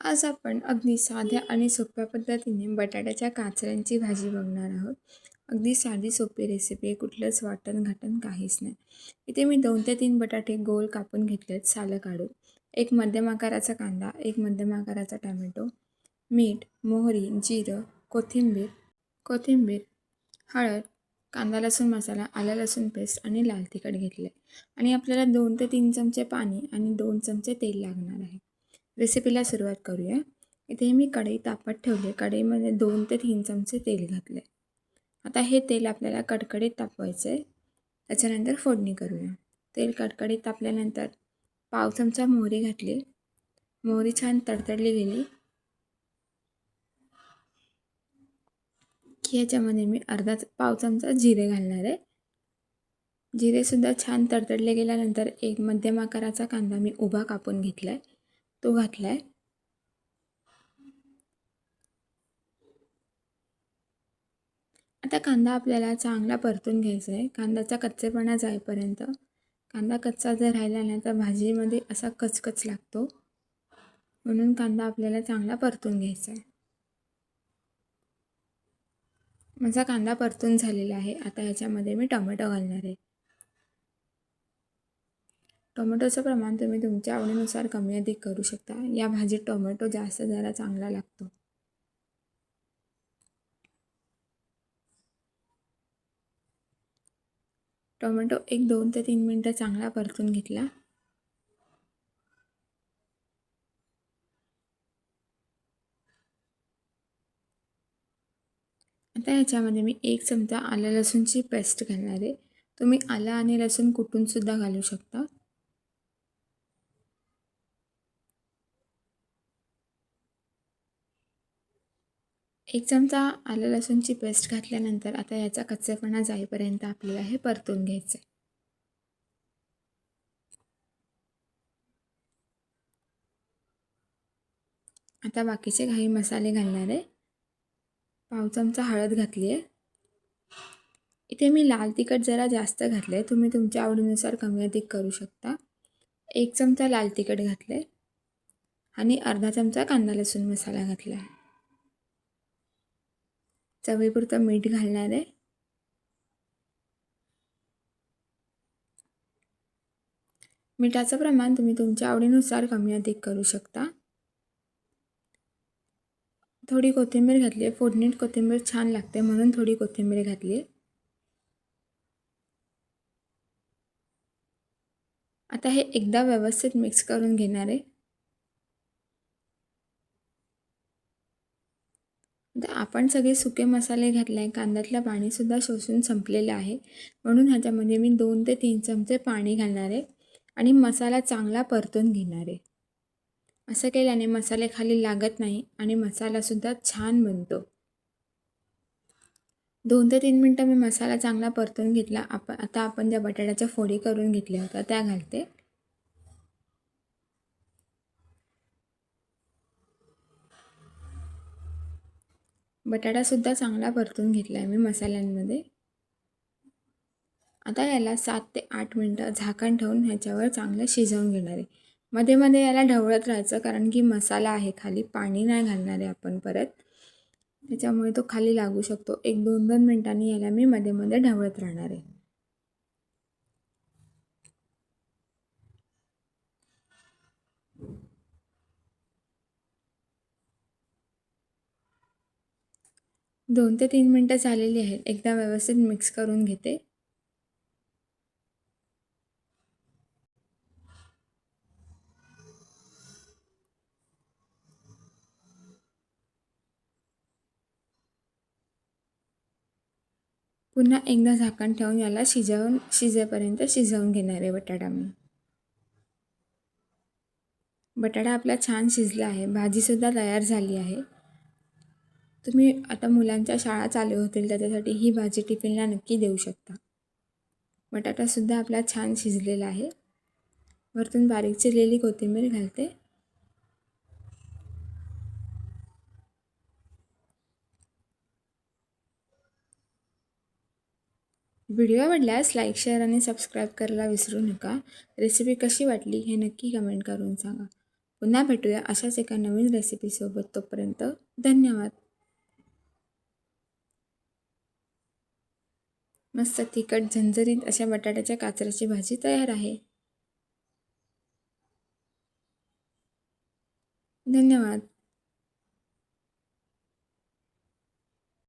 आज आपण अगदी साध्या आणि सोप्या पद्धतीने बटाट्याच्या काचऱ्यांची भाजी बघणार आहोत. अगदी साधी सोपी रेसिपी आहे, कुठलंच वाटण-घाटण काहीच नाही. इथे मी 2 ते 3 बटाटे गोल कापून घेतलेत सालं काढून. एक मध्यम आकाराचा कांदा, एक मध्यम आकाराचा टोमॅटो, मीठ, मोहरी, जिरं, कोथिंबीर कोथिंबीर, हळद, कांदा लसूण मसाला, आलं लसूण पेस्ट आणि लाल तिखट घेतले आणि आपल्याला 2 ते 3 चमचे पाणी आणि 2 चमचे तेल लागणार आहे. रेसिपीला सुरुवात करूया. इथे मी कढई तापत ठेवली. कढईमध्ये 2 ते 3 चमचे तेल घातले. आता हे तेल आपल्याला कडकडीत तापवायचं आहे. त्याच्यानंतर फोडणी करूया. तेल कडकडीत तापल्यानंतर पाव चमचा मोहरी घातली. मोहरी छान तडतडली गेली की ह्याच्यामध्ये मी पाव चमचा जिरे घालणार आहे. जिरेसुद्धा छान तडतडले गेल्यानंतर एक मध्यम आकाराचा कांदा मी उभा कापून घेतला आहे, तो घातला आहे. आता कांदा आपल्याला चांगला परतून घ्यायचा आहे. कांद्याचा कच्चेपणा जाईपर्यंत. कांदा कच्चा जर राहिला ना तर भाजीमध्ये असा कचकच लागतो. म्हणून कांदा आपल्याला चांगला परतून घ्यायचा आहे. माझा कांदा परतून झालेला आहे. आता ह्याच्यामध्ये मी टोमॅटो घालणार आहे. टोमॅटोचं प्रमाण तुम्ही तुमच्या आवडीनुसार कमी अधिक करू शकता. या भाजीत टोमॅटो जास्त जरा चांगला लागतो. टोमॅटो एक 2 ते 3 मिनटं चांगला परतून घेतला. आता ह्याच्यामध्ये मी 1 चमचा आलं लसूणची पेस्ट घालणार आहे. तुम्ही आलं आणि लसूण कुटूनसुद्धा घालू शकता. 1 चमचा आलं लसूणची पेस्ट घातल्यानंतर आता याचा कच्चेपणा जाईपर्यंत आपल्याला हे परतून घ्यायचं आहे. आता बाकीचे काही मसाले घालणार आहे. पाव चमचा हळद घातली आहे. इथे मी लाल तिखट जरा जास्त घातले. तुम्ही तुमच्या आवडीनुसार कमी अधिक करू शकता. 1 चमचा लाल तिखट घातले आणि अर्धा चमचा कांदा लसूण मसाला घातला आहे. चवीपुरतं मीठ घालणार आहे. मिठाचं प्रमाण तुम्ही तुमच्या आवडीनुसार कमी अधिक करू शकता. थोडी कोथिंबीर घातली आहे. फोडणीत कोथिंबीर छान लागते म्हणून थोडी कोथिंबीर घातली आहे. आता हे एकदा व्यवस्थित मिक्स करून घेणार आहे. आता आपण सगळे सुके मसाले घातले आहे. कांद्यातलं पाणीसुद्धा शोषून संपलेलं आहे. म्हणून ह्याच्यामध्ये मी 2 ते 3 चमचे पाणी घालणार आहे आणि मसाला चांगला परतून घेणार आहे. असं केल्याने मसाले खाली लागत नाही आणि मसालासुद्धा छान बनतो. 2 ते 3 मिनटं मी मसाला चांगला परतून घेतला. आता आपण ज्या बटाट्याच्या फोडी करून घेतल्या होत्या त्या घालते. बटाटासुद्धा चांगला परतून घेतला आहे मी मसाल्यांमध्ये. आता याला 7 ते 8 मिनटं झाकण ठेवून ह्याच्यावर चांगलं शिजवून घेणार आहे. मध्ये मध्ये याला ढवळत राहायचं कारण की मसाला आहे खाली, पाणी नाही घालणार आहे आपण परत. त्याच्यामुळे तो खाली लागू शकतो. 1-2 मिनटांनी याला मी मध्ये मध्ये ढवळत राहणार आहे. दोन ते 3 मिनटं झालेली आहेत. एकदा व्यवस्थित मिक्स करून घेते. पुन्हा एकदा झाकण ठेवून याला शिजेपर्यंत शिजवून घेणार आहे बटाटा मी. बटाटा आपला छान शिजला आहे. भाजीसुद्धा तयार झाली आहे. तुम्ही आता मुलांच्या शाळा चालू होतील त्याच्यासाठी ही भाजी टिफिनला नक्की देऊ शकता. बटाटासुद्धा आपला छान शिजलेला आहे. वरतून बारीक चिरलेली कोथिंबीर घालते. व्हिडिओ आवडल्यास लाईक, शेअर आणि सबस्क्राईब करायला विसरू नका. रेसिपी कशी वाटली हे नक्की कमेंट करून सांगा. पुन्हा भेटूया अशाच एका नवीन रेसिपीसोबत. तोपर्यंत धन्यवाद. मस्त तिखट झणझणीत अशा बटाट्याच्या काचऱ्याची भाजी तयार आहे. धन्यवाद.